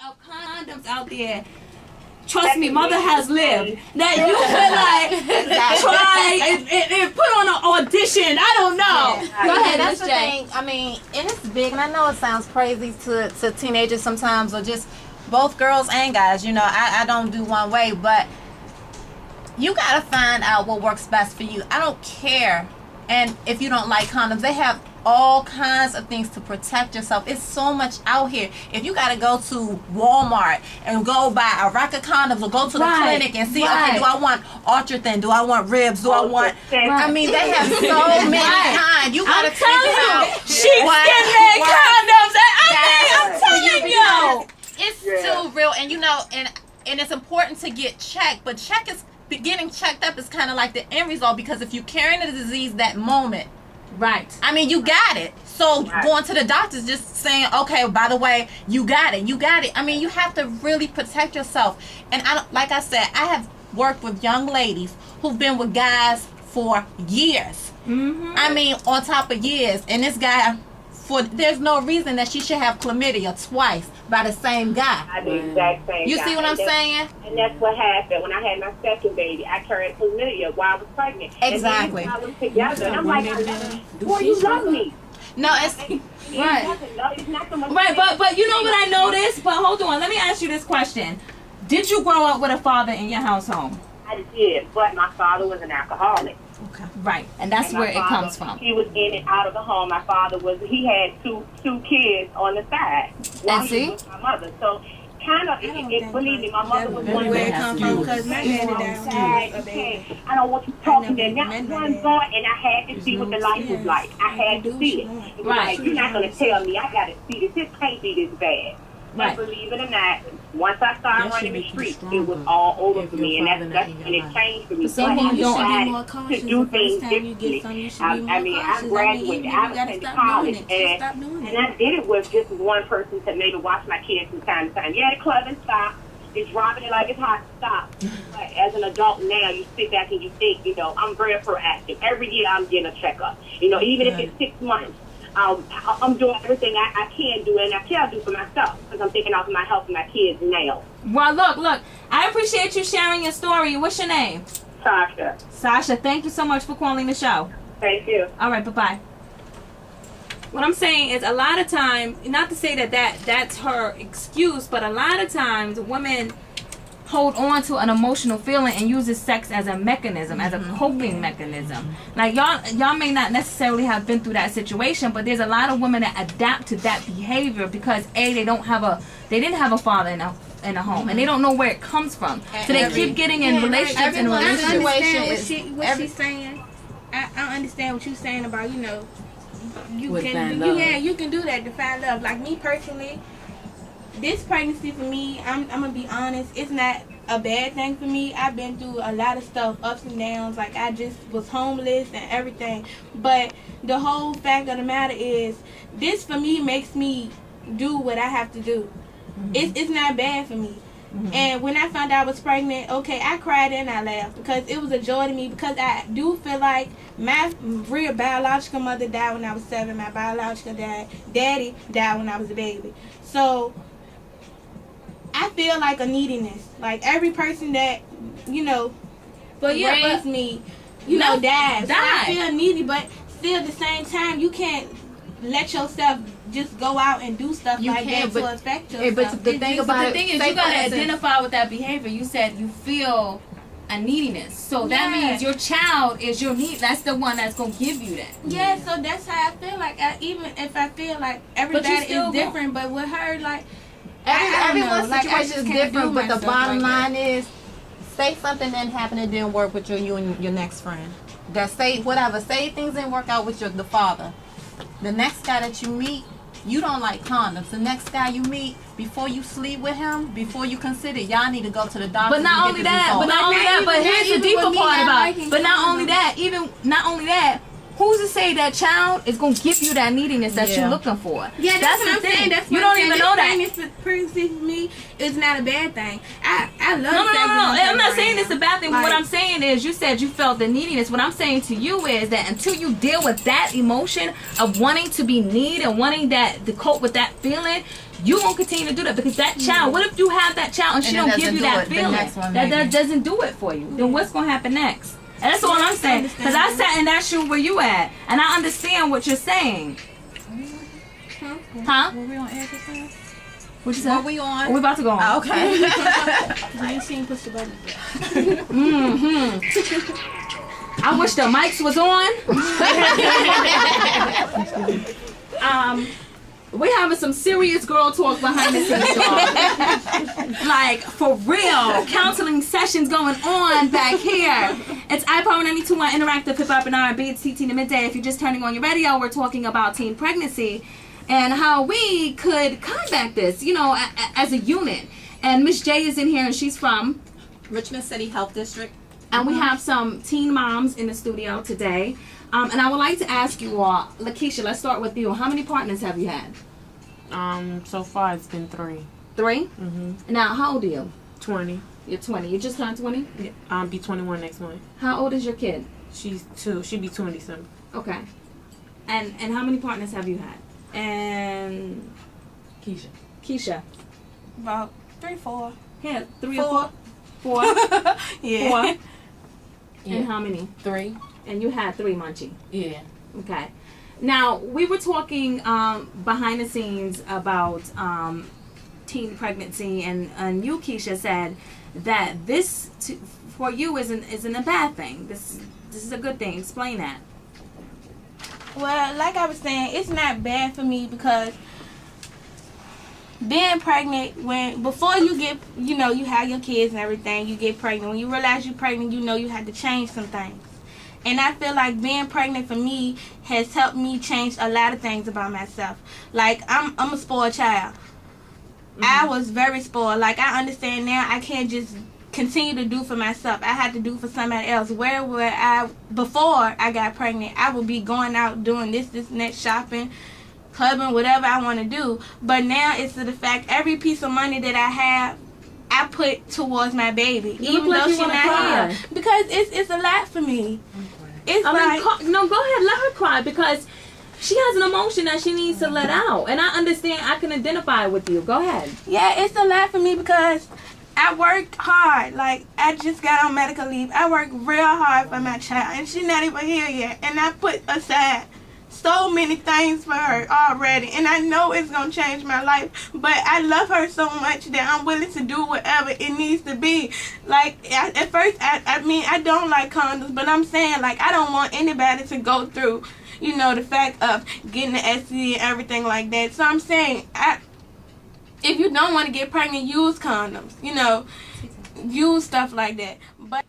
of condoms out there. Trust me, mother has lived. That you could like try and put on an audition. I don't know. Yeah. Go ahead, That's Miss the J. thing. I mean, and it's big, and I know it sounds crazy to teenagers sometimes, or just both girls and guys. You know, I don't do one way, but you gotta find out what works best for you. I don't care, and if you don't like condoms, they have all kinds of things to protect yourself. It's so much out here. If you gotta go to Walmart and go buy a rack of condoms, or go to the clinic and see, okay, do I want ultra-thin? Do I want ribs? Do I want... I mean, they have so many kinds. You gotta figure out sheepskin condoms. I'm telling you. It's still real, and you know, and it's important to get checked, but getting checked up is kind of like the end result, because if you're carrying the disease that moment, right, I mean, you got it. So going to the doctor's just saying, okay, by the way, you got it. I mean, you have to really protect yourself. And like I said, I have worked with young ladies who've been with guys for years. Mm-hmm. I mean, on top of years. And this guy, there's no reason that she should have chlamydia twice by the same guy. I do the exact same. You see what I'm saying? And that's what happened when I had my second baby. I carried chlamydia while I was pregnant. Exactly. And I was together, and I'm like, boy, you love me. No, it's right. It's not so much. Right, but you know what I noticed? But hold on, let me ask you this question: did you grow up with a father in your household? I did, but my father was an alcoholic. Okay. Right, and that's where it comes from. He was in and out of the home. My father he had two kids on the side while he was with my mother. So kind of, believe me, my mother was one where it comes from, because my daddy I don't want you talking to that one boy, and I had to see what the life was like. I had to see it. It was like, you're not going to tell me. I got to see this. This can't be this bad. Right. And believe it or not, once I started running the streets, it was all over for me, and it changed for me. So I decided to do things differently. I mean, I graduated. I attended college, and I did it with just one person to maybe watch my kids from time to time. Yeah, the club and stop. It's dropping it like it's hot. Stop. But as an adult now, you sit back and you think, you know, I'm very proactive. Every year I'm getting a checkup. You know, even if it's 6 months. I'm doing everything I can do, and I can do for myself, because I'm thinking out for my health and my kids now. Well, look, I appreciate you sharing your story. What's your name? Sasha. Sasha, thank you so much for calling the show. Thank you. All right, bye-bye. What I'm saying is, a lot of times, not to say that's her excuse, but a lot of times women hold on to an emotional feeling and uses sex as a mechanism, as a coping mechanism. Like y'all may not necessarily have been through that situation, but there's a lot of women that adapt to that behavior because they didn't have a father in a home, and they don't know where it comes from. So they keep getting in relationships and relationships. I understand what she's saying. I understand what you're saying about, you know, you can do that to find love. Like me personally, this pregnancy for me, I'm gonna be honest, it's not a bad thing for me. I've been through a lot of stuff, ups and downs. Like, I just was homeless and everything. But the whole fact of the matter is, this for me makes me do what I have to do. It's not bad for me. And when I found out I was pregnant, okay, I cried and I laughed, because it was a joy to me, because I do feel like my real biological mother died when I was 7. My biological daddy died when I was a baby. So I feel like a neediness. Like, every person that, you know, raised me, dies. So I feel needy, but still at the same time, you can't let yourself just go out and do stuff like that to affect yourself. But the thing is, you gotta identify with that behavior. You said you feel a neediness, so that means your child is your need. That's the one that's gonna give you that. Yeah, so that's how I feel. Like, even if I feel like everybody is different, but with her, like, everyone's situation is different, but the bottom line is, say something didn't happen, it didn't work with you and your next friend. Say things didn't work out with the father. The next guy that you meet, you don't like condoms. The next guy you meet, before you sleep with him, before you consider, y'all need to go to the doctor. But not only that, but here's the deeper part about it. But not only that, who's to say that child is going to give you that neediness that you're looking for? Yeah, that's what I'm saying. That's you don't even know that. Pregnancy for me is not a bad thing. I love No. I'm not saying this it's a bad thing. What I'm saying is, you said you felt the neediness. What I'm saying to you is that until you deal with that emotion of wanting to be needed and wanting to cope with that feeling, you won't continue to do that because that child. What if you have that child and she don't give you that feeling? That doesn't do it for you. Then what's gonna happen next? And that's all I'm saying. Because I sat in that shoe where you at, and I understand what you're saying. Huh? Were we on air just now? What you said? Are we on? We about to go on. Oh, okay. I ain't seen push the button. I wish the mics was on. We're having some serious girl talk behind the scenes, y'all. Like, for real. Counseling sessions going on back here. It's iPower 92.1 Interactive Hip Hop and R&B. It's TT in the Midday. If you're just turning on your radio, we're talking about teen pregnancy and how we could combat this, you know, as a unit. And Miss J is in here, and she's from Richmond City Health District. And we have some teen moms in the studio today. And I would like to ask you all, Lakeisha, let's start with you. How many partners have you had? So far it's been 3. 3? Mm-hmm. Now, how old are you? 20. You're 20. You just turned 20? Yeah. I'll be 21 next month. How old is your kid? She's 2. She'll be 2 in December. Okay. And how many partners have you had? And Keisha. About 3, 4. Yeah, 3 4. or 4? 4? Yeah. 4? Yeah. And how many? 3. And you had 3, Munchie? Yeah. Okay. Now, we were talking behind the scenes about teen pregnancy, and you, Keisha, said that this for you isn't a bad thing. This is a good thing. Explain that. Well, like I was saying, it's not bad for me because being pregnant, before you get, you know, you have your kids and everything, you get pregnant. When you realize you're pregnant, you know you have to change some things. And I feel like being pregnant for me has helped me change a lot of things about myself. Like, I'm a spoiled child. Mm-hmm. I was very spoiled. Like, I understand now I can't just continue to do for myself. I had to do for somebody else. Before I got pregnant, I would be going out doing this, and that, shopping, clubbing, whatever I want to do. But now it's to the fact every piece of money that I have, I put towards my baby, even though she's not here, because it's a lot for me. It's no, go ahead, let her cry because she has an emotion that she needs to let out, and I understand. I can identify with you. Go ahead. Yeah, it's a lot for me because I worked hard. Like, I just got on medical leave. I worked real hard for my child, and she's not even here yet. And I put aside so many things for her already, and I know it's gonna change my life, but I love her so much that I'm willing to do whatever it needs to be. Like, at first, I mean, I don't like condoms, but I'm saying, like, I don't want anybody to go through, you know, the fact of getting the STD and everything like that. So I'm saying, if you don't want to get pregnant, use condoms, you know, use stuff like that. But